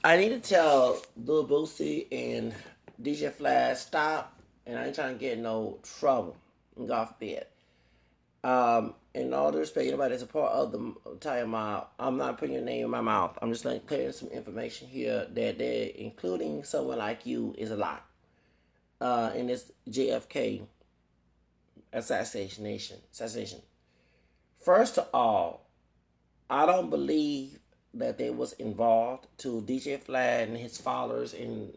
I need to tell Lil Boosie and DJ Flash stop, and I ain't trying to get in no trouble. God forbid. In all due respect, anybody that's a part of the entire mob, I'm not putting your name in my mouth. I'm just like clearing some information here that they, including someone like you, is a lot. In this JFK assassination. First of all, I don't believe that they was involved to DJ Flat and his followers in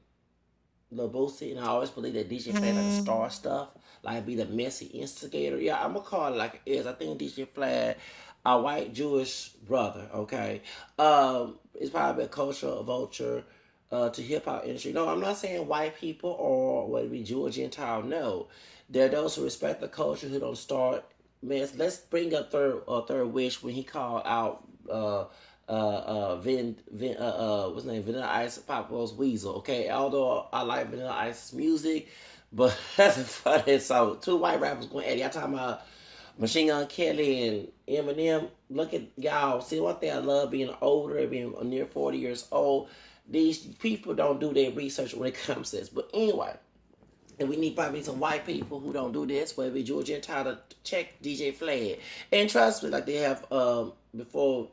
Lil Boosie, and I always believe that DJ Flat like star stuff, like be the messy instigator. Yeah, I'm gonna call it like it is. I think DJ Flat, a white Jewish brother, okay, is probably a cultural vulture to hip hop industry. No, I'm not saying white people or whether it be Jew or Gentile. No, there are those who respect the culture who don't start mess. Let's bring up third wish when he called out what's his name, Vanilla Ice, Pop Rose Weasel. Okay, although I like Vanilla Ice's music, but that's a funny song. Two white rappers going at it. Y'all talking about Machine Gun Kelly and Eminem. Look at y'all. See, one thing I love being older, being near 40 years old. These people don't do their research when it comes to this. But anyway, and we need probably some white people who don't do this, whether it be Georgia Gentile, to check DJ Flag. And trust me, like they have before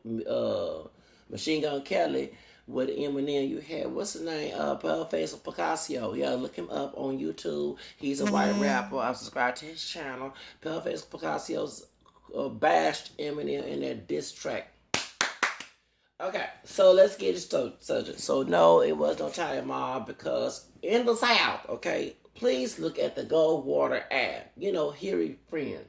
Machine Gun Kelly with Eminem, you had, what's his name? Paleface Picasso. Yeah, look him up on YouTube. He's a white rapper. I'm subscribed to his channel. Paleface Picasso's bashed Eminem in their diss track. Okay, so let's get it started. So no, it was no Italian mob because in the South, okay, please look at the Goldwater ad. You know, Harry friend.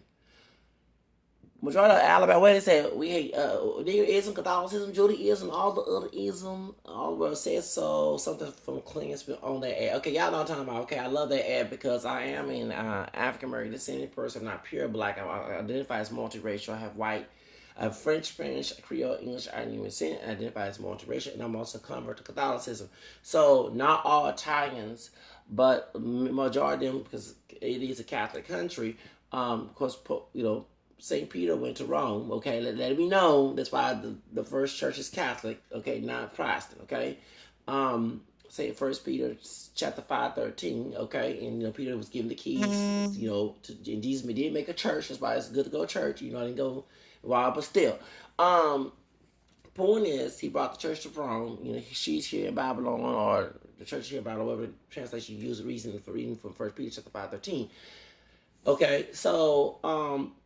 Majority of Alabama, what they say, we hate Neoism, Catholicism, Judaism, all the other ism, all the world says so, something from Clinton on that ad. Okay, y'all know what I'm talking about. Okay, I love that ad because I am an African American descendant person. I'm not pure black. I identify as multiracial. I have white, I have French, Spanish, Creole, English, I didn't even say I identify as multiracial, and I'm also a convert to Catholicism. So not all Italians, but majority of them, because it is a Catholic country. Of course, you know, St. Peter went to Rome. Okay, let it be known. That's why the first church is Catholic. Okay, not Protestant. Okay, say First Peter chapter 5:13. Okay, and you know Peter was given the keys. You know, and Jesus did make a church. That's why it's good to go to church. You know, I didn't go wild, but still. Point is, he brought the church to Rome. You know, she's here in Babylon, or the church here in Babylon, whatever translation you use, the reason for reading from First Peter chapter 5:13. Okay, so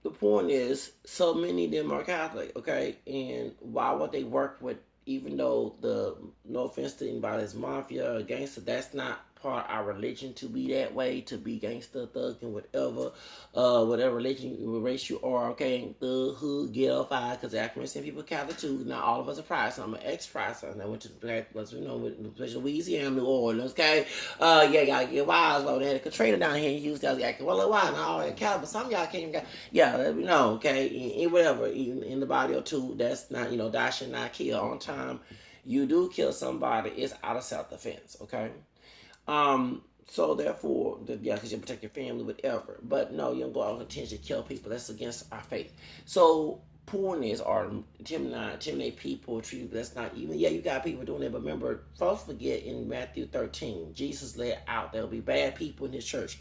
the point is, so many of them are Catholic. Okay, and why would they work with? Even though no offense to anybody that's mafia or gangster, that's not part of our religion to be that way, to be gangster, thug, and whatever religion, race you are. Okay, thug, hood, ghetto, fire, because African American people are Catholic too. Not all of us are Protestant. I'm an ex-Protestant, and I went to Louisiana, New Orleans. Okay, yeah, y'all get wise. Well, they had a Katrina down here, and you guys acting well, why not all in Cali, but some of y'all can't even get. Yeah, let me know. Okay, and whatever, in the body or two, that's not, thou should not kill. On time, you do kill somebody, it's out of self-defense. Okay. So therefore, yeah, because you protect your family, whatever. But no, you don't go out and intentionally kill people. That's against our faith. So poorness or intimidate people, treat people that's not even. Yeah, you got people doing it, but remember, folks forget in Matthew 13, Jesus laid out there'll be bad people in his church.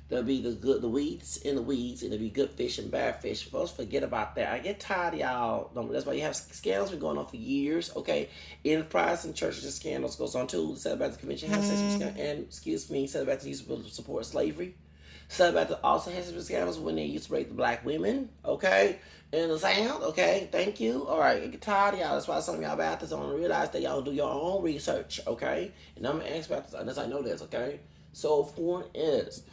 There'll be the weeds in the weeds, and there'll be good fish and bad fish. Folks forget about that. I get tired of y'all. That's why you have scandals been going on for years. Okay, in Protestant churches, the scandals goes on too. The Southern Baptist Convention has sex and Southern Baptist used to support slavery. Southern Baptist also has some scandals when they used to rape the black women. Okay, in the South. Okay, thank you. All right, I get tired of y'all. That's why some of y'all Baptists don't realize that y'all do your own research. Okay, and I'm an ex-Baptist unless I know this. Okay. So point is,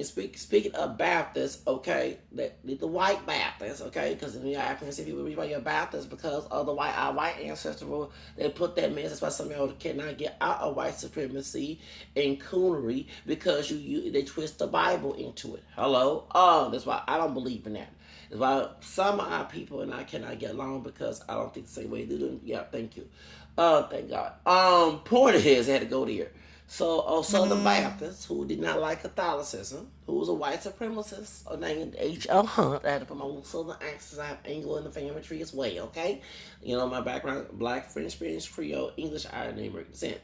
speaking of Baptists, okay, the white Baptists, okay, because in your African people reach by your Baptists because of our white ancestors, they put that mess. That's why some of y'all cannot get out of white supremacy and coonery because they twist the Bible into it. Hello, that's why I don't believe in that. That's why some of our people and I cannot get along because I don't think the same way they do. Yeah, thank you. Thank God. Point is, I had to go there. So, Southern Baptist, who did not like Catholicism, who was a white supremacist, named H.L. Hunt. I had to put my little Southern accent. I have Anglo in the family tree as well, okay? You know, my background, Black, French, Spanish, Creole, English, Irish, and American descent.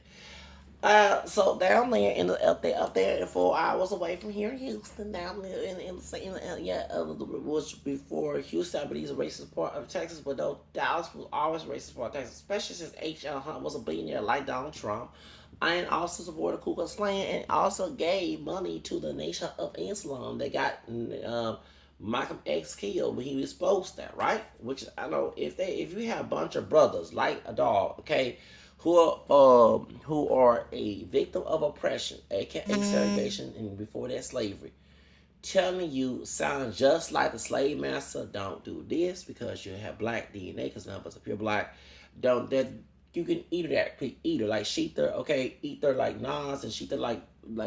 So down there up there 4 hours away from here in Houston, down there was before Houston, I believe, is a racist part of Texas, but though Dallas was always a racist part of Texas, especially since H.L. Hunt was a billionaire like Donald Trump, and also supported Ku Klux Klan, and also gave money to the Nation of Islam that got Malcolm X killed when he exposed that, right? Which I know if you have a bunch of brothers like a dog, okay, who are a victim of oppression, aka segregation, and before that slavery, telling you sound just like the slave master, don't do this because you have black DNA, because none of us are pure black. Don't that you can eat her like Sheether, okay, eat her like Nas, and Sheether like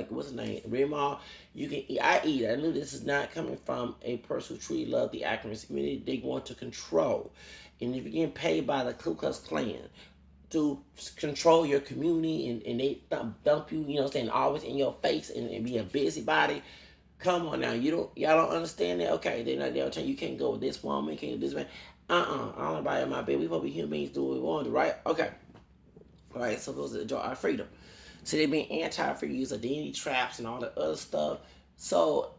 what's his name, Rima. You can eat. I eat. I knew this is not coming from a person who truly loved the activist community. They want to control, and if you're getting paid by the Ku Klux Klan to control your community, and they dump you, you know what I'm saying, always in your face, and be a busybody. Come on now, y'all don't understand that? Okay, they'll tell you can't go with this woman, you can't go with this man. I don't know about my baby. We supposed to be human beings, do what we want to, right? Okay. All right, so those are enjoy our freedom. So they being anti-free, use identity traps and all that other stuff. So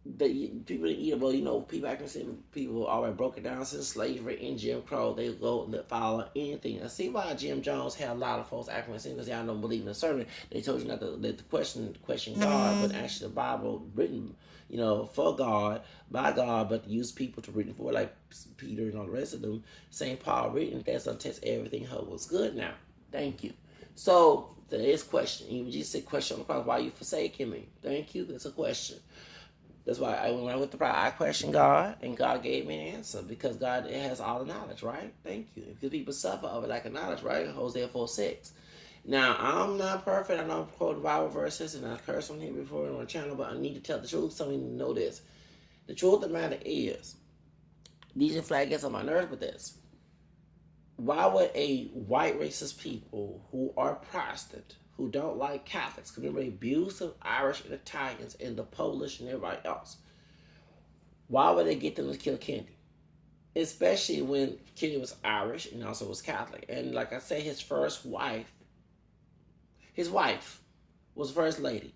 the people in Edinburgh, you know, people I can say people already broke it down since slavery and Jim Crow. They go follow anything. I see why Jim Jones had a lot of folks acting because y'all don't believe in a sermon. They told you not to question God, but actually the Bible written, you know, for God, by God, but to use people to written for, like Peter and all the rest of them. St. Paul written that's gonna test everything. Hope was good now. Thank you. So today's question. Even Jesus said, question on the cross, why you forsaking me? Thank you. That's a question. That's why when I went to prayer, I questioned God, and God gave me an answer, because God has all the knowledge, right? Thank you. Because people suffer over lack of knowledge, right? Hosea 4:6. Now, I'm not perfect. I know I'm quoting Bible verses, and I cursed on here before on my channel, but I need to tell the truth, so we need to know this. The truth of the matter is, DJ Flag gets on my nerves with this. Why would a white racist people who are Protestant, who don't like Catholics, commemorate abuse of Irish and Italians and the Polish and everybody else, why would they get them to kill Kennedy? Especially when Kennedy was Irish and also was Catholic. And like I said, his wife was First Lady.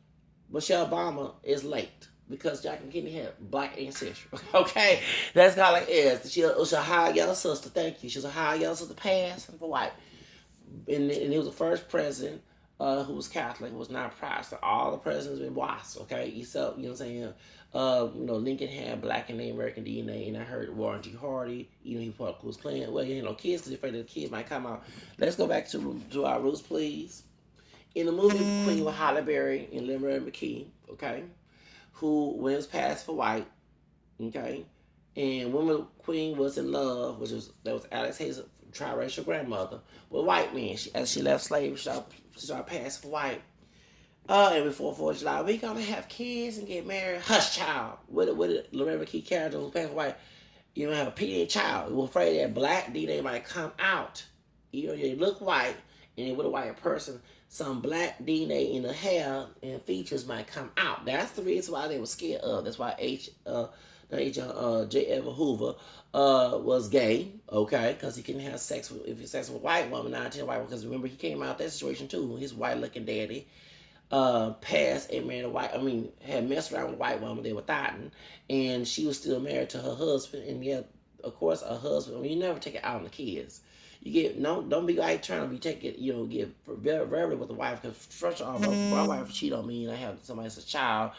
Michelle Obama is late, because Jackie Kennedy had black ancestry. Okay? That's kind of like it is. She was a high yellow sister. Thank you. She was a high yellow sister, passed for white. And he was the first president who was Catholic, was not Protestant. All the presidents been whites, okay? Except, you know what I'm saying? You know, Lincoln had black in the American DNA, and I heard Warren G. Hardy, you know, he part of Ku Klux Klan. Well, he had no kids because he's afraid that the kids might come out. Let's go back to our roots, please. In the movie Queen with Halle Berry and Leonard McKee, okay, who, when it was passed for white, okay, and when Queen was in love, that was Alex Hayes' triracial grandmother, with a white man. As she left slavery, she started passing for white. And before 4th of July, we gonna have kids and get married. Hush, child. With it, Loretta McKee character was passing for white. You don't have a PDA child. We're afraid that black DNA might come out. You know, you look white, and with a white person, some black DNA in the hair and features might come out. That's the reason why they were scared of. That's why J. Edgar Hoover was gay, okay, because he couldn't have sex with a white woman, not a white woman. Because remember, he came out of that situation too. His white-looking daddy passed and married had messed around with a white woman. They were thotting, and she was still married to her husband. And yeah, of course, her husband. You never take it out on the kids. You get don't be like trying to be take it. You know, get very with the wife, because first of all, my wife cheat on me and I have somebody as a child.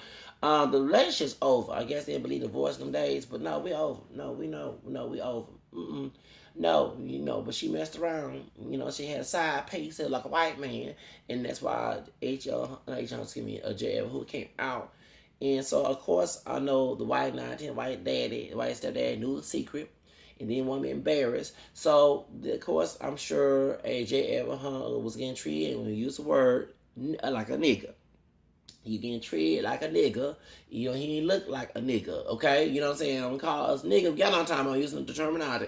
The relationship's over. I guess they didn't believe divorce in them days, but no, we over. No, we know. No, we over. No, you know, but she messed around. You know, she had a side piece like a white man, and that's why J. who came out. And so, of course, I know the white white daddy, white stepdad knew the secret, and didn't want me embarrassed. So, of course, I'm sure J. Edgar Hunt was getting treated, and we use the word, like a nigga. He getting treated like a nigga. You know, he ain't look like a nigga, okay? You know what I'm saying? I'm gonna call us nigga. Y'all know what I'm talking about, using the terminology.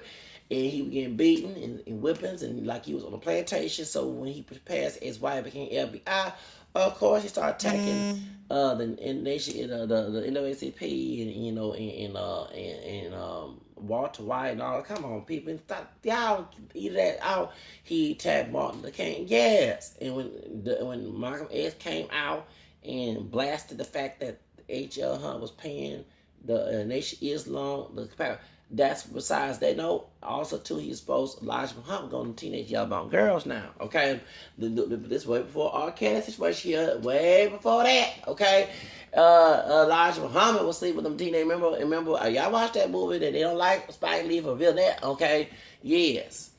and he was getting beaten and whippings, and like he was on a plantation. So when he passed, his wife became FBI. Of course, he started attacking the nation, the NAACP, and Walter White and all. Come on, people, stop, y'all eat that out. He attacked Martin Luther King, yes. And when Malcolm X came out and blasted the fact that H.L. Hunt was paying the Nation Islam, that's besides that note. Also, too, he's supposed Elijah Muhammad going to teenage young girls now. Okay, this way before R. Kelly situation here, way before that. Okay, Elijah Muhammad was sleeping with them teenage. Remember, y'all watched that movie that they don't like Spike Lee for that. Okay, yes.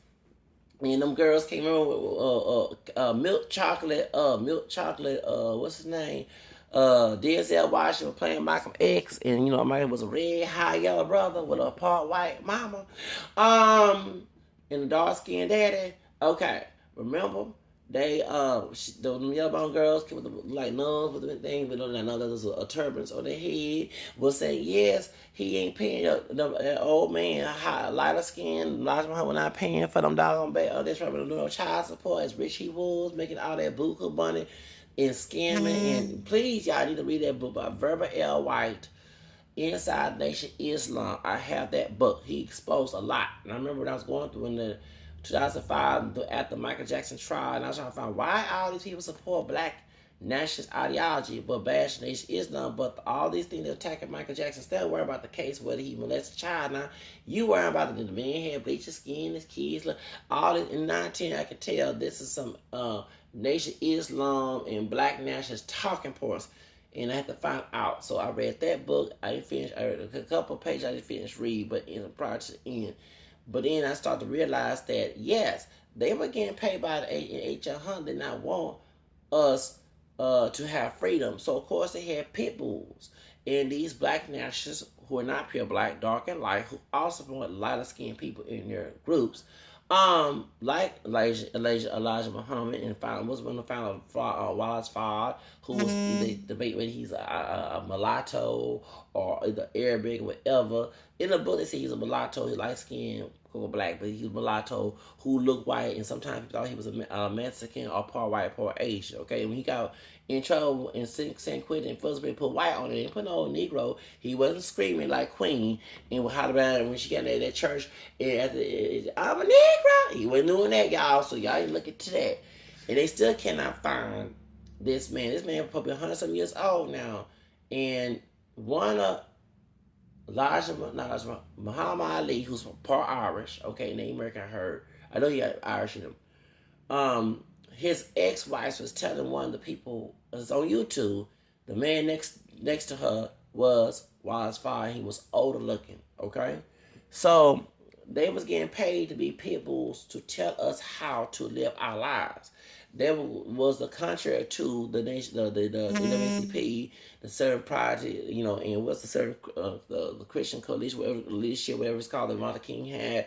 And them girls came in with milk chocolate, what's his name? Denzel Washington playing Malcolm X, and Malcolm was a red, high yellow brother with a part white mama, and a dark skinned daddy. Okay, remember they the yellow girls came with like nuns with the thing, but none of those a turbans on their head. Was saying yes, he ain't paying the old man lighter skin. Elijah Muhammad not paying for them doggone this no child support as rich he was, making all that buku money and scamming. And please, y'all need to read that book by Verba L. White, Inside Nation Islam. I have that book. He exposed a lot. And I remember when I was going through in the 2005 after Michael Jackson trial, and I was trying to find why all these people support black nationalist ideology but bash Nation Islam, but all these things they're attacking Michael Jackson. Still worry about the case whether he molested a child. Now you worry about the man had bleached his skin, his kids, all this. In 19, I can tell this is some Nation Islam and black nationalist talking points, and I had to find out. So I read that book. I didn't finish. I read a couple of pages. I didn't finish read, but in the prior to the end. But then I started to realize that yes, they were getting paid by the H.L. Hunt. Did not want us to have freedom. So of course they had pit bulls and these black nationalists who are not pure black, dark and light, who also want lighter skinned people in their groups. Like Elijah Muhammad, and was one of the final Wallace Fard, who was they debate whether he's a mulatto or either Arabic or whatever. In the book they say he's a mulatto, he's light skinned, black, but he's a mulatto who looked white, and sometimes people thought he was a Mexican or part white, part Asian. Okay, when he got in trouble in San Quentin and Fillsbury put white on it and put no Negro, he wasn't screaming like Queen and would holler about it when she got in that church and I'm a Negro. He wasn't doing that, y'all. So y'all look into that. And they still cannot find this man. This man probably 100-some years old now. And one of Muhammad Ali, who's part Irish, okay, Native American, I heard. I know he got Irish in him. His ex-wife was telling one of the people, it was on YouTube, the man next to her was Wallace Fard. He was older looking, okay? So they was getting paid to be pit bulls to tell us how to live our lives. That was the contrary to the nation, the NAACP, the certain project, and what's the certain the Christian coalition, whatever it's called, that Martin King had,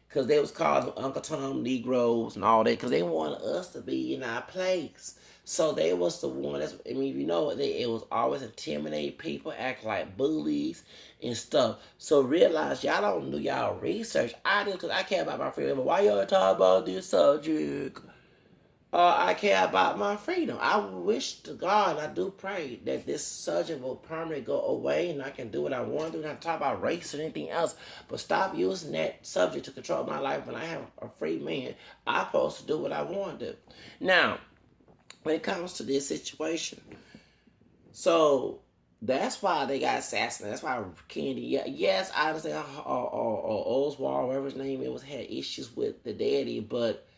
because they was called Uncle Tom Negroes and all that, because they wanted us to be in our place. So they was the one it was always intimidate people, act like bullies and stuff. So realize y'all don't do y'all research. I do, because I care about my freedom. But why y'all talk about this subject? I care about my freedom. I wish to God, I do pray that this subject will permanently go away and I can do what I want to do, not talk about race or anything else. But stop using that subject to control my life. When I have a free man, I'm supposed to do what I want to do. Now, when it comes to this situation, so that's why they got assassinated. That's why Kennedy, yes, I understand Oswald, whatever his name is, had issues with the daddy, but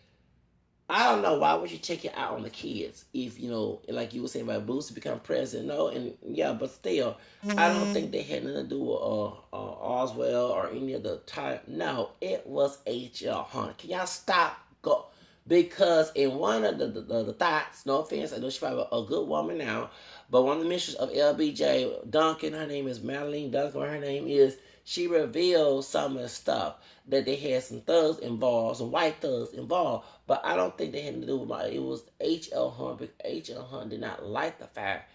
I don't know, why would you take it out on the kids if, like you were saying about Boosie become president? No, and yeah, but still, I don't think they had nothing to do with Oswald or any of the type. No, it was H.L. Hunt. Can y'all stop? Go. Because in one of the thoughts, no offense, I know she's probably a good woman now, but one of the mistresses of LBJ, Duncan, her name is Madeline Duncan, her name is, she revealed some of the stuff that they had some thugs involved, some white thugs involved, but I don't think they had to do with it was H.L. Hunt, because H.L. Hunt did not like the fact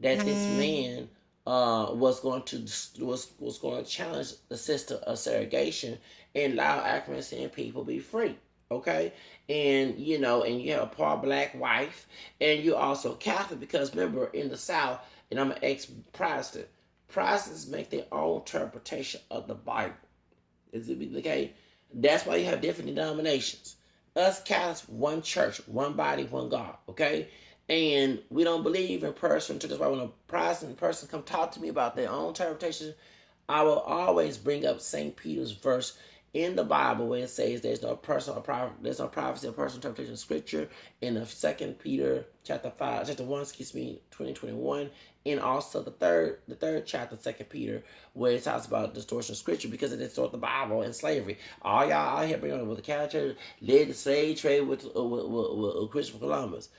that this man was going to challenge the system of segregation and allow African American people be free. Okay, and and you have a part black wife, and you're also Catholic because remember in the South, and I'm an ex-Protestant. Protestants make their own interpretation of the Bible. Is it okay? That's why you have different denominations. Us Catholics, one church, one body, one God. Okay, and we don't believe in person. That's why when a Protestant person come talk to me about their own interpretation, I will always bring up St. Peter's verse in the Bible where it says there's no personal there's no prophecy or personal interpretation of Scripture in the 2 Peter chapter 1, 2021, and also the third chapter, 2 Peter, where it talks about distortion of Scripture because it distorts the Bible and slavery. All y'all out here bringing on with the Catholic Church led the slave trade with Christopher Columbus.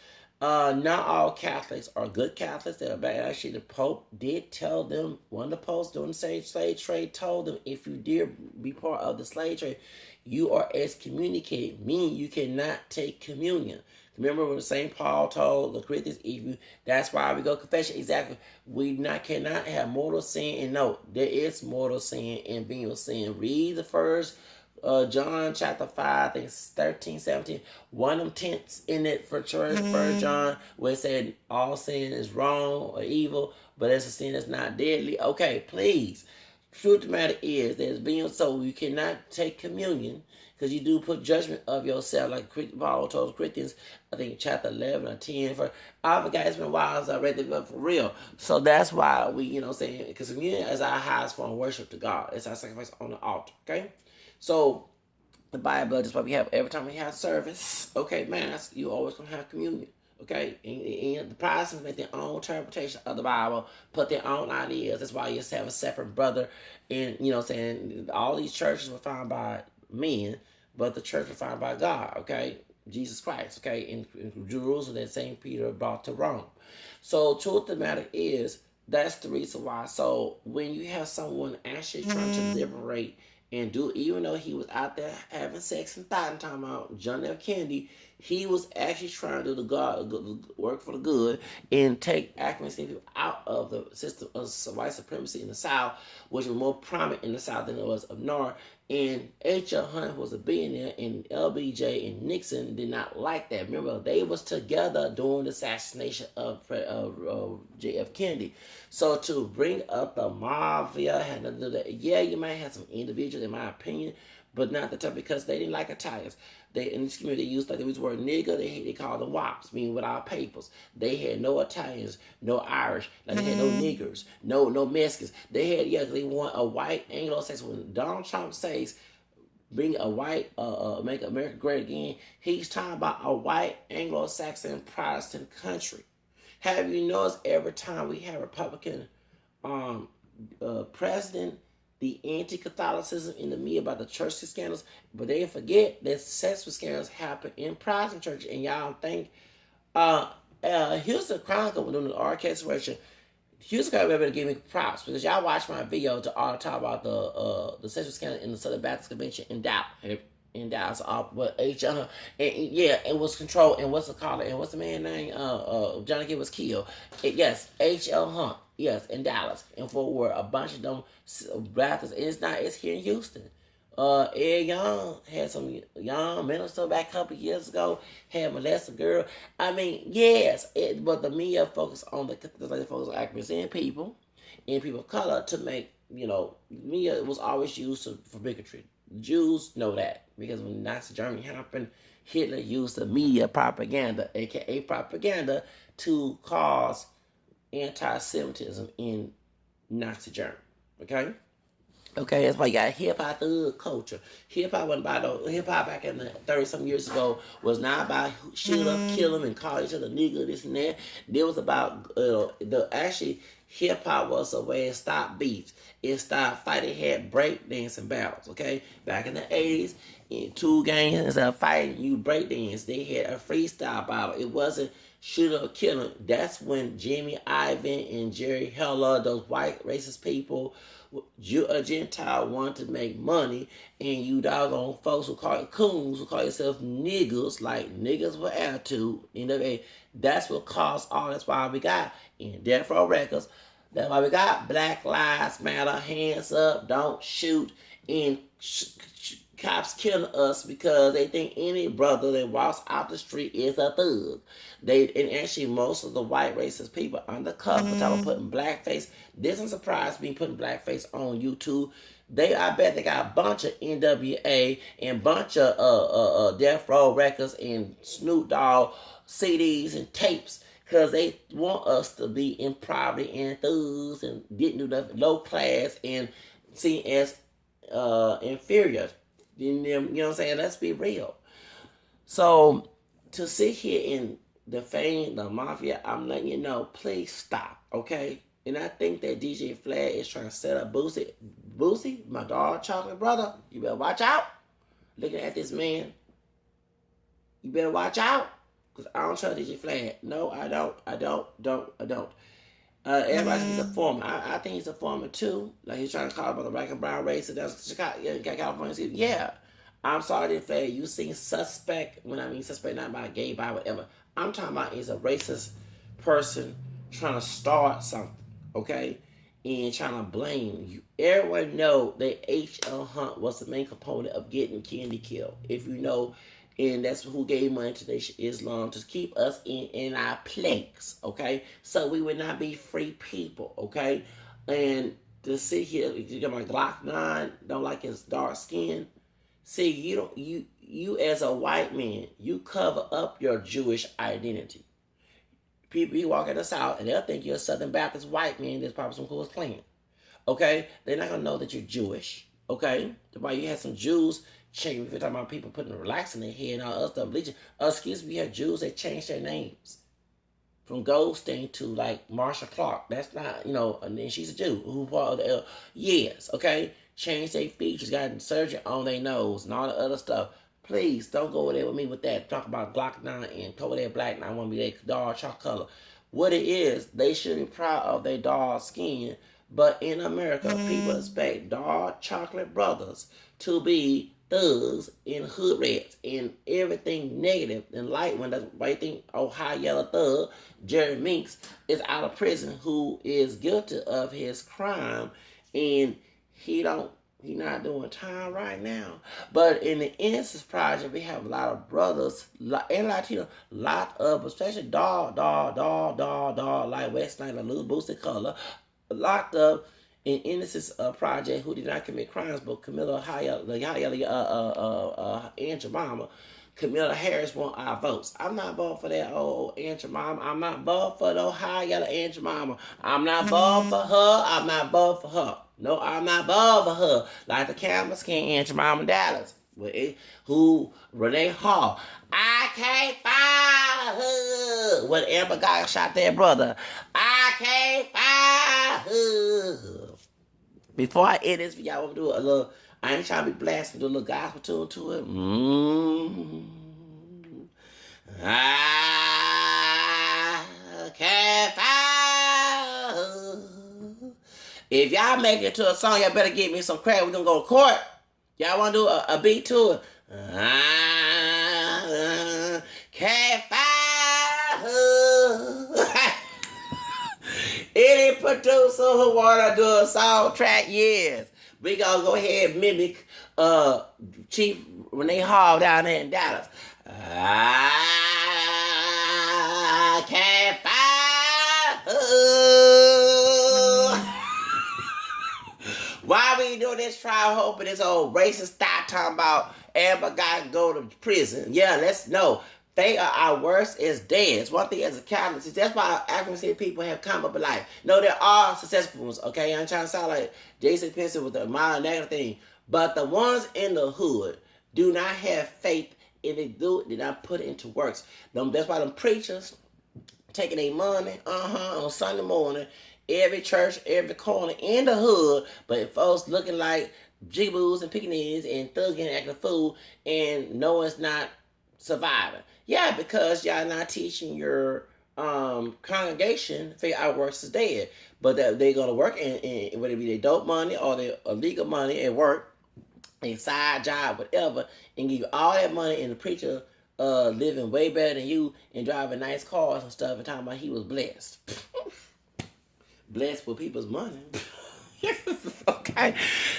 Not all Catholics are good Catholics. They're bad. Actually, the Pope did tell them, one of the popes during the slave trade told them, if you dare be part of the slave trade, you are excommunicated, meaning you cannot take communion. Remember when St. Paul told the Corinthians, that's why we go confession. Exactly. We cannot have mortal sin. And no, there is mortal sin and venial sin. Read the first John chapter 5, I think it's 13, 17. One of them tense in it for church, First John, where it said all sin is wrong or evil, but it's a sin that's not deadly. Okay, please. Truth of the matter is, there's being so you cannot take communion because you do put judgment of yourself, like Paul told the Corinthians, I think chapter 11 or 10. I forgot, it's been a while since I read it, but for real. So that's why we, saying, because communion is our highest form of worship to God. It's our sacrifice on the altar, okay? So the Bible, that's why we have every time we have service, okay, mass, you always gonna have communion, okay? And the Protestants make their own interpretation of the Bible, put their own ideas. That's why you just have a separate brother. And saying all these churches were founded by men, but the church was founded by God, okay? Jesus Christ, okay? In Jerusalem that St. Peter brought to Rome. So truth of the matter is, that's the reason why. So when you have someone actually trying to liberate and even though he was out there having sex and thought and talking about John F. Kennedy, he was actually trying to do the work for the good and take African people out of the system of white supremacy in the South, which was more prominent in the South than it was up North. And H.L. Hunt was a billionaire, and LBJ and Nixon did not like that. Remember, they was together during the assassination of JF Kennedy. So to bring up the mafia, had to do that. Yeah, you might have some individuals, in my opinion, but not the type, because they didn't like Italians. In this community, they used the word nigger. They called them wops, meaning without papers. They had no Italians, no Irish, they had no niggers, no Mexicans. They had, they want a white Anglo-Saxon. When Donald Trump says, bring a white, make America great again, he's talking about a white Anglo-Saxon Protestant country. Have you noticed every time we have Republican president, the anti-Catholicism in the media about the church scandals, but they forget that sexual scandals happen in Protestant church, and y'all think, Houston Chronicle, doing the R.K. situation, Houston Chronicle better give me props, because y'all watch my video to talk about the sexual scandal in the Southern Baptist Convention in Dallas, but H.L. and it was controlled, and what's it called, and what's the man's name? Johnny Gibb was killed. Yes, H.L. Hunt. Yes, in Dallas, and Fort Worth, a bunch of them Baptists. It's here in Houston. Ed Young had some young minister back a couple years ago, had molested a girl. I mean, yes, but the media focus on African people and people of color to make, media was always used for bigotry. Jews know that, because when Nazi Germany happened, Hitler used the media propaganda, aka propaganda, to cause anti-Semitism in Nazi Germany. Okay, that's why you got hip-hop thug culture. Hip-hop wasn't about hip-hop back in the 30-some years ago was not about shoot up, kill them, and call each other nigga, this and that. It was about, hip-hop was a way to stop beefs. It stopped fighting, had breakdancing battles, okay? Back in the 80s, in two gangs, instead of fighting, you breakdance. They had a freestyle battle. It wasn't shoot up, kill them. That's when Jimmy Ivan and Jerry Heller, those white racist people, a Gentile, wanted to make money, and you doggone folks who call it coons, who call yourself niggers, like niggas with attitude, that's what caused all. That's why we got in Death Row Records That's why we got Black Lives Matter, hands up, don't shoot, and cops killing us because they think any brother that walks out the street is a thug. And actually most of the white racist people undercover talking about putting blackface. This doesn't surprise me putting blackface on YouTube. I bet they got a bunch of NWA and bunch of Death Row Records and Snoop Dogg CDs and tapes because they want us to be in poverty and thugs and didn't do nothing, low class and seen as inferior. You know what I'm saying? Let's be real. So to sit here and defame the mafia, I'm letting you know, please stop, okay? And I think that DJ Vlad is trying to set up Boosie. Boosie, my dog chocolate brother, you better watch out. Looking at this man, you better watch out. Because I don't trust DJ Vlad. No, I don't. Everybody thinks he's a foreman. I think he's a foreman too. Like he's trying to call about the black and brown race. That's Chicago, California. Yeah. I'm sorry, Vlad. You seen suspect. When I mean suspect, not by gay, by whatever. I'm talking about is a racist person trying to start something, okay? And trying to blame you. Everyone know that H.L. Hunt was the main component of getting Kennedy killed. If you know, and that's who gave money to Nation Islam to keep us in our place, okay? So we would not be free people, okay? And to sit here, you got my Glock 9, don't like his dark skin. See, you as a white man, you cover up your Jewish identity. People, you walk in the South, and they'll think you're a Southern Baptist white man that's probably some cool Klan. Okay? They're not going to know that you're Jewish. Okay? That's why you had some Jews change. If you're talking about people putting relax in their head and all other stuff, bleaching. Excuse me, you have Jews that changed their names. From Goldstein to, like, Marsha Clark. That's not, and then she's a Jew. Who part of the years, okay? Changed their features, got surgery on their nose, and all the other stuff. Please, don't go over there with me with that. Talk about Glock 9 and over there black 9. I want to be that dark chocolate color. What it is, they should be proud of their dark skin. But in America, people expect dark chocolate brothers to be thugs and hood rats and everything negative and light when that's why you think high yellow thug Jerry Minks is out of prison who is guilty of his crime and he not doing time right now. But in the Innocence Project, we have a lot of brothers and Latino, lot of, especially dog, like West Night, like Lil Boosie Color, locked up in Innocence Project who did not commit crimes, but Camilla Aunt Jemima. Camilla Harris want our votes. I'm not voting for that old Aunt Jemima. I'm not voting for no high yellow Aunt Jemima. I'm not voting for her. I'm not voting for her. No, I'm not voting for her. Like the camera skin Aunt Jemima Dallas. Who Renee Hall. I can't find her. When Amber got shot their brother. I can't find her. Before I end this video, I want to do a little, I ain't trying to be blasphemous, do a little gospel tune to it. I can't find her. If y'all make it to a song, y'all better give me some credit. We're going to go to court. Y'all want to do a beat to it? I can't find her. Any producer who want to do a song track, yes. We going to go ahead and mimic Chief Renee Hall down there in Dallas. I can't find her. Why we doing this trial hoping this old racist style talking about Amber got to go to prison? Yeah, let's know. They are our worst is dead. It's one thing as a Catholic. That's why African people have come up in life. No, there are successful ones, okay? I'm trying to sound like Jason Pinson with the mild negative thing. But the ones in the hood do not have faith. If they do, they not put it into works. That's why them preachers taking their money on Sunday morning, every church, every corner in the hood, but folks looking like jigaboos and pickaninnies and thugging and acting a fool, and no one's not surviving. Yeah, because y'all not teaching your congregation figure out works is dead. But that they're going to work, and whether it be their dope money or their illegal money at work, a side job, whatever, and give you all that money, and the preacher living way better than you and driving nice cars and stuff and talking about he was blessed. blessed with people's money. Okay,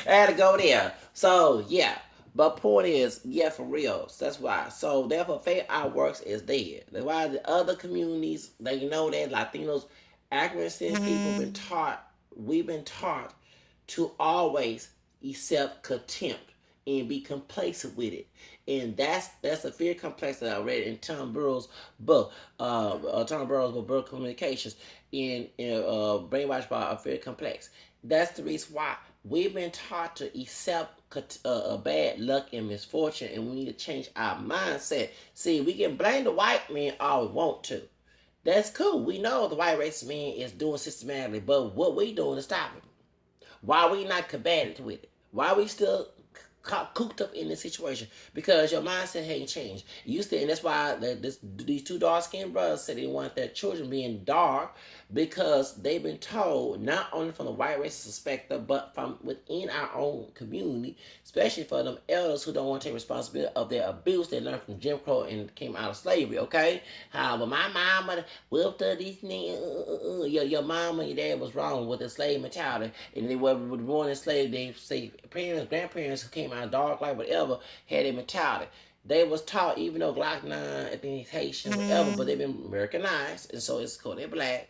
I had to go there. So yeah, but point is, yeah, for real. So that's why. So therefore, faith outworks is dead. That's why the other communities, they know that Latinos, African people been taught. We've been taught to always accept contempt and be complacent with it. And that's a fear complex that I read in Tom Burrow's book, Tom Burrow's book, Burrow Communications, in Brainwashed by a Fear Complex. That's the reason why we've been taught to accept bad luck and misfortune, and we need to change our mindset. See, we can blame the white man all we want to. That's cool. We know the white racist man is doing systematically, but what we doing to stop him? Why are we not combated with it? Why are we still cooped up in this situation? Because your mindset ain't changed. You still, and that's why these two dark skinned brothers said they want their children being dark, because they've been told, not only from the white racist perspective, but from within our own community, especially for them elders who don't want to take responsibility of their abuse they learned from Jim Crow and came out of slavery. Okay, how but my mama whipped her these niggas. Your mama and your dad was wrong with the slave mentality, and they were born in slavery. They say parents, grandparents who came out dark, like whatever, had a mentality. They was taught, even though Glock 9, I think he's Haitian, whatever, but they've been Americanized, and so it's called they're black.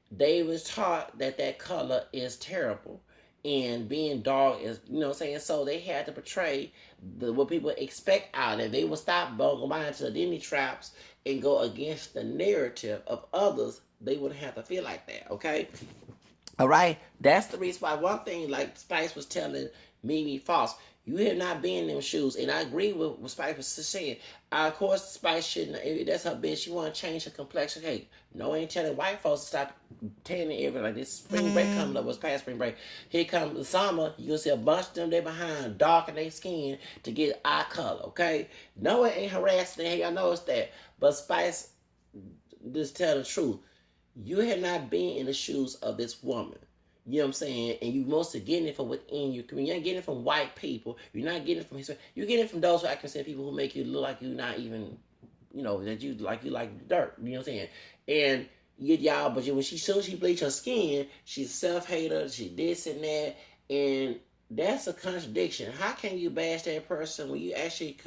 They was taught that that color is terrible, and being dark is, you know what I'm saying? So they had to portray what people expect out of them. They would stop going into the identity traps and go against the narrative of others. They wouldn't have to feel like that, okay? All right? That's the reason why one thing, like Spice was telling Mimi Foss, you have not been in them shoes. And I agree with what Spice was saying. Of course, Spice shouldn't. That's her bitch. She want to change her complexion. Hey, no, ain't telling white folks to stop tanning everything. Like this spring break coming up. Was past spring break. Here comes the summer. You can see a bunch of them. They behind darken their skin to get eye color. Okay. No, it ain't harassing. Hey, I noticed that. But Spice, just tell the truth. You have not been in the shoes of this woman. You know what I'm saying? And you mostly getting it from within your community. You're not getting it from white people. You're not getting it from Hispanic. You're getting it from those who I consider people who make you look like you're not even, you know, that you like dirt. You know what I'm saying? And y'all, but when she bleached her skin, she's a self-hater. She this and that, and that's a contradiction. How can you bash that person when you actually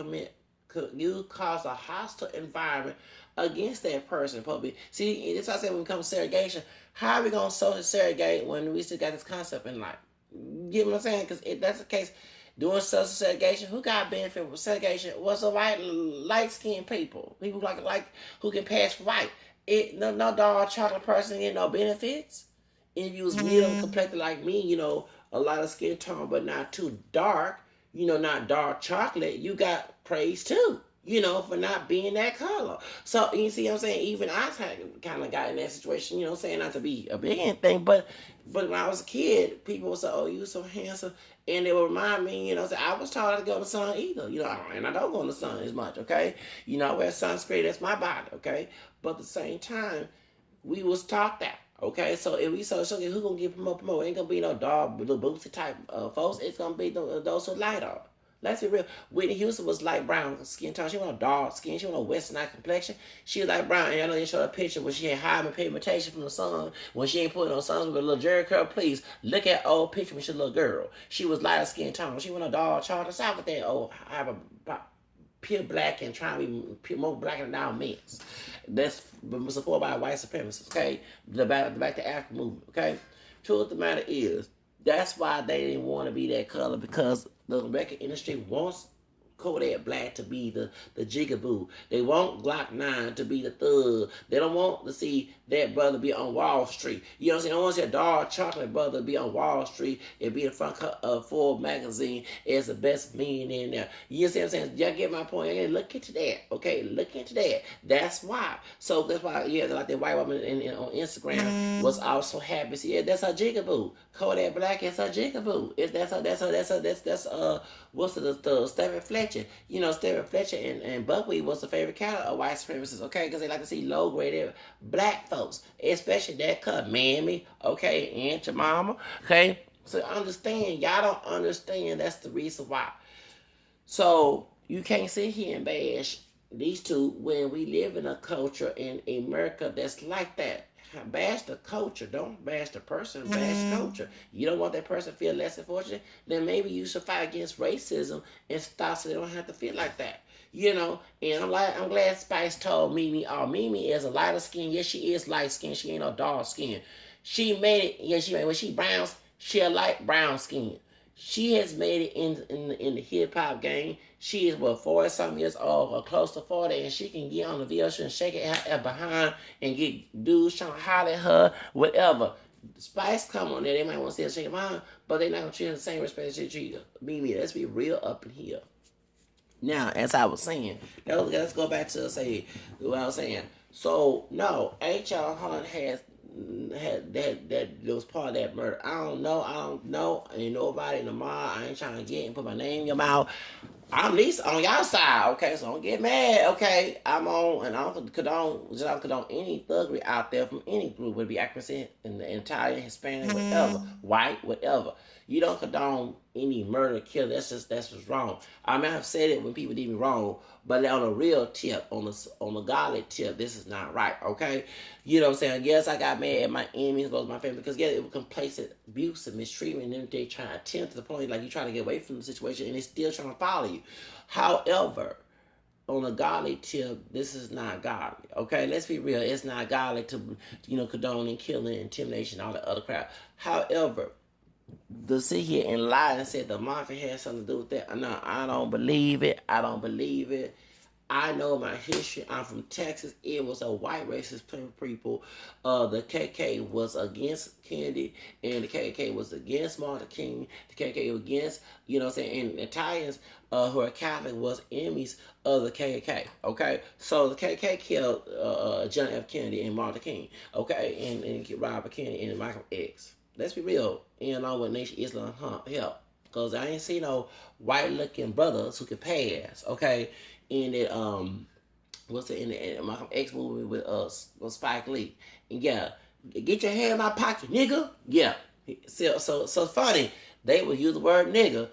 you cause a hostile environment against that person? Probably. See, that's why I said when it comes to segregation, how are we gonna social segregate when we still got this concept in life? You get what I'm saying? Because if that's the case, doing social segregation, who got benefit from segregation was the white, light skinned people like who can pass for white. No dark chocolate person get no benefits. If you was medium complected like me, you know, a lot of skin tone but not too dark, you know, not dark chocolate, you got praise too, you know, for not being that color. So, you see what I'm saying? Even I kind of got in that situation, you know what I'm saying? Not to be a big thing, but when I was a kid, people would say, oh, you so handsome. And they would remind me, you know, I was taught not to go in the sun either, you know, and I don't go in the sun as much, okay? You know, I wear sunscreen, that's my body, okay? But at the same time, we was taught that. Okay, so if we so who gonna get promoted? Ain't gonna be no dog, Lil Boosie type folks. It's gonna be those who lighter. Let's be real. Whitney Houston was light brown skin tone. She wasn't a dark skin. She wasn't a westernized complexion. She was light brown. And I know you showed a picture when she had high pigmentation from the sun. When she ain't putting on sunscreen with a little Jerry curl. Please look at old picture when she was a little girl. She was lighter skin tone. She wasn't a dark chocolate. Stop with that. Oh, I have a pure black and trying to be more black than our mix. That's supported by white supremacists, okay? The back to Africa movement, okay? Truth of the matter is, that's why they didn't want to be that color, because the record industry wants Kodak Black to be the jigaboo. They want Glock 9 to be the thug. They don't want to see that brother be on Wall Street. You know what I'm saying? I don't want to see a dark chocolate brother be on Wall Street and be in front of Forbes magazine as the best millionaire in there. You know what I'm saying? Y'all get my point. Again, look into that. Okay, look into that. That's why. So that's why, yeah, like that white woman on Instagram was also happy. See, yeah, that's her jigaboo. Kodak Black is her jigaboo. That's what's the Stephen Fletcher. You know, Stephen Fletcher and Buckwheat was the favorite character of white supremacists, okay? Because they like to see low-graded black folks, especially that cut, mammy, okay, and your mama, okay? So understand, y'all don't understand that's the reason why. So you can't sit here and bash these two when we live in a culture in America that's like that. bash the culture. Don't bash the person, bash the culture. You don't want that person to feel less than fortunate, then maybe you should fight against racism and stop so they don't have to feel like that. And I'm glad Spice told Mimi, oh, Mimi is a lighter skin. Yes, she is light skin. She ain't no dark skin. She made it, when she browns, she a light brown skin. She has made it in the hip hop game. She is 40 something years old or close to 40, and she can get on the video and shake it out behind and get dudes trying to holler at her, whatever. Spice come on there, they might want to see her shake it behind, but they not gonna treat her the same respect as she treat her. Mimi, let's be real up in here. Now, as I was saying, let's go back to say what I was saying. So no, H.L. Hunt that was part of that murder. I don't know. Ain't nobody in the mob. I ain't trying to get and put my name in your mouth. I'm at least on y'all side, okay? So don't get mad, okay? I'm on, and I don't condone any thuggery out there from any group, would be accuracy in the Italian, Hispanic, whatever, white, whatever. You don't condone any murder, kill. That's what's wrong. I mean, I've said it when people did me wrong, but on a real tip, on a godly tip, this is not right, okay? You know what I'm saying? Yes, I got mad at my enemies, both my family, because it was complacent abuse and mistreatment, and then they try to attempt to the point like you're trying to get away from the situation, and they're still trying to follow you. However, on a godly tip, this is not godly. Okay, let's be real. It's not godly to condoning killing, intimidation, all the other crap. However, to sit here and lie and say the mafia had something to do with that, no, I don't believe it. I don't believe it. I know my history. I'm from Texas. It was a white racist people. The KK was against Kennedy, and the KK was against Martin King. The KK was against, and Italians who are Catholic was enemies of the KK. Okay, so the KK killed John F. Kennedy and Martin King. Okay, and Robert Kennedy and Michael X. Let's be real. With Nation Islam help, because I ain't see no white looking brothers who could pass. Okay. In it, in Malcolm X movie with Spike Lee, and yeah, get your hand in my pocket, nigga. Yeah, so funny. They would use the word nigga.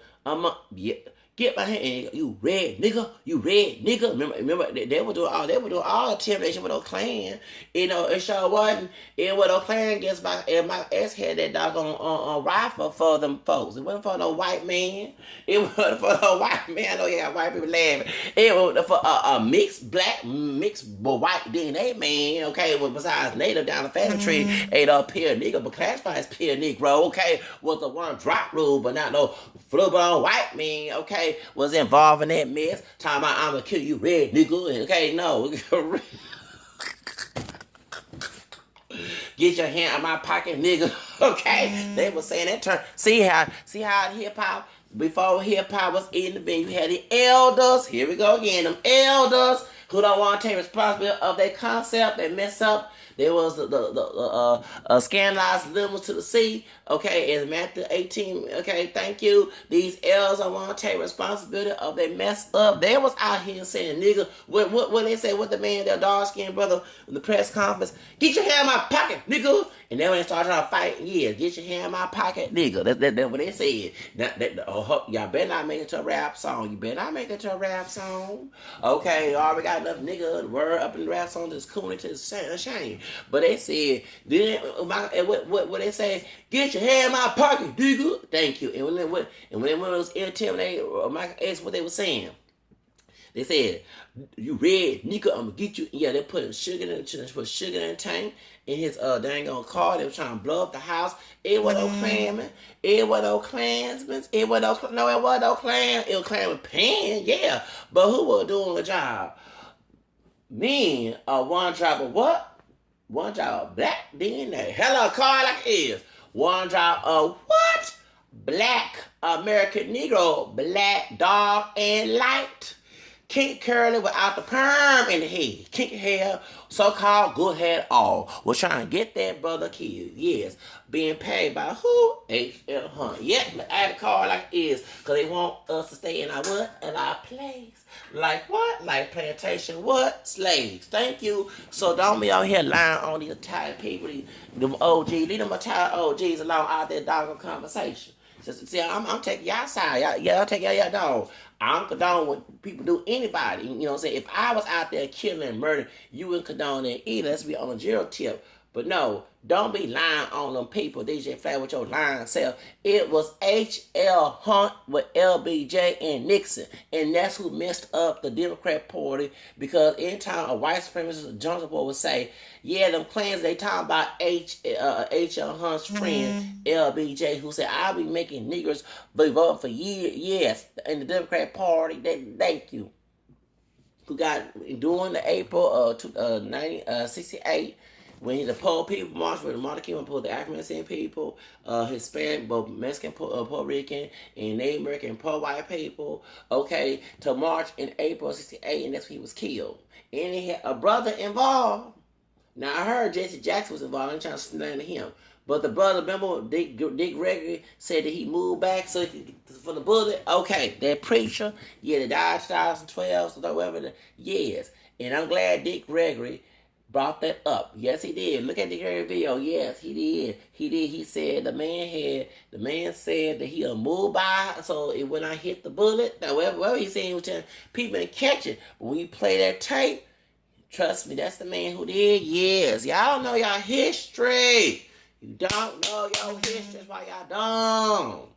Get my hand, you red nigga, you red nigga. Remember they would do all intimidation with no clan. It sure wasn't. It was no clan against my ex had that doggone rifle for them folks. It wasn't for no white man. It wasn't for no white man. I know you got white people laughing. It was for a mixed black, mixed white DNA man. Okay, well, besides native down the family tree, ain't a pure nigga, but classified as pure negro. Okay, was the one drop rule, but not no full blown white man. Okay. Was involved in that mess. Talking about I'm gonna kill you, red nigga. Okay, no. Get your hand out of my pocket, nigga. Okay, they were saying that term. See how hip hop before hip hop was in the venue, you had the elders. Here we go again. Them elders who don't want to take responsibility of their concept. They mess up. There was the scandalized limits to the sea. Okay, in Matthew 18. Okay, thank you. These elders don't want to take responsibility of they mess up. They was out here saying, nigga, what they say, what the man, their dark skinned brother in the press conference, get your hand in my pocket, nigga. And then when they start trying to fight, yeah, get your hand in my pocket, nigga. That's what they said. Y'all better not make it to a rap song. You better not make it to a rap song. Okay, already got enough nigga word up in the rap song that's cool into the shame. But they said, what they say, get your hand in my pocket, nigga. Thank you. And when it was intimidated, Michael X, what they were saying, they said, you red nigga, I'm gonna get you. Yeah, they put sugar in the tank in his dang on car. They were trying to blow up the house. It was no clanman. It was no clansmen. It was no clan. It was clanman pan, yeah. But who was doing the job? Me, one drop of what? One drop of black DNA. Hello, car like it is. One drop of what? Black American Negro. Black, dark, and light. Kink curly without the perm in the head. Kink hair, so-called good hair all. Was trying to get that brother killed. Yes. Being paid by who? H.L. Hunt. Yep, I call like it is. Because they want us to stay in our what? In our place. Like what? Like plantation what? Slaves. Thank you. So don't be out here lying on these Italian people, them OGs. Leave them Italian OGs alone out there doggone conversation. See, I'm taking y'all side. I'll take y'all dog. I don't condone what people do anybody. You know what I'm saying? If I was out there killing and murdering, you wouldn't condone it either. Let's be on a zero tip. But no, don't be lying on them people, DJ Flag, with your lying self. It was H.L. Hunt with LBJ and Nixon. And that's who messed up the Democrat Party, because anytime a white supremacist Johnson boy would say, yeah, them Klans, they talking about H.L. Hunt's friend, LBJ, who said, I'll be making niggers vote for years. Yes, in the Democrat Party, thank you. Who got, during the April of 1968, when the poor people marched, where the Martin King pulled the African American people, Hispanic, both Mexican, Puerto Rican, and Native American, poor white people, okay, to march in April of 68, and that's when he was killed. And he had a brother involved. Now, I heard Jesse Jackson was involved. I'm trying to slander him. But the brother, remember, Dick Gregory said that he moved back for the bullet. Okay, that preacher, yeah, that died in 2012, so whatever. Yes, and I'm glad Dick Gregory brought that up. Yes, he did. Look at the Gregory video. Yes, he did. He did. He said the man said that he'll move by, so it when I hit the bullet, whatever he said, he was telling people to catch it. But when you play that tape, trust me, that's the man who did. Yes, y'all know y'all history. You don't know your history, that's why y'all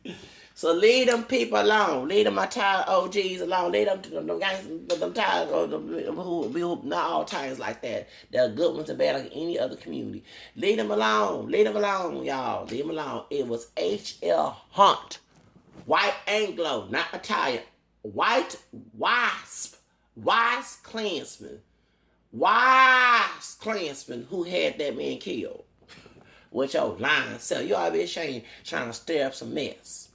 don't. So leave them people alone. Leave them my tired OGs alone. Leave them guys, them tired who not all times like that. They're good ones and bad like any other community. Leave them alone. Leave them alone, y'all. Leave them alone. It was H.L. Hunt, white Anglo, not Italian, white WASP, Klansman. Wise Klansman who had that man killed. With your lying self. You ought to be ashamed trying to stir up some mess.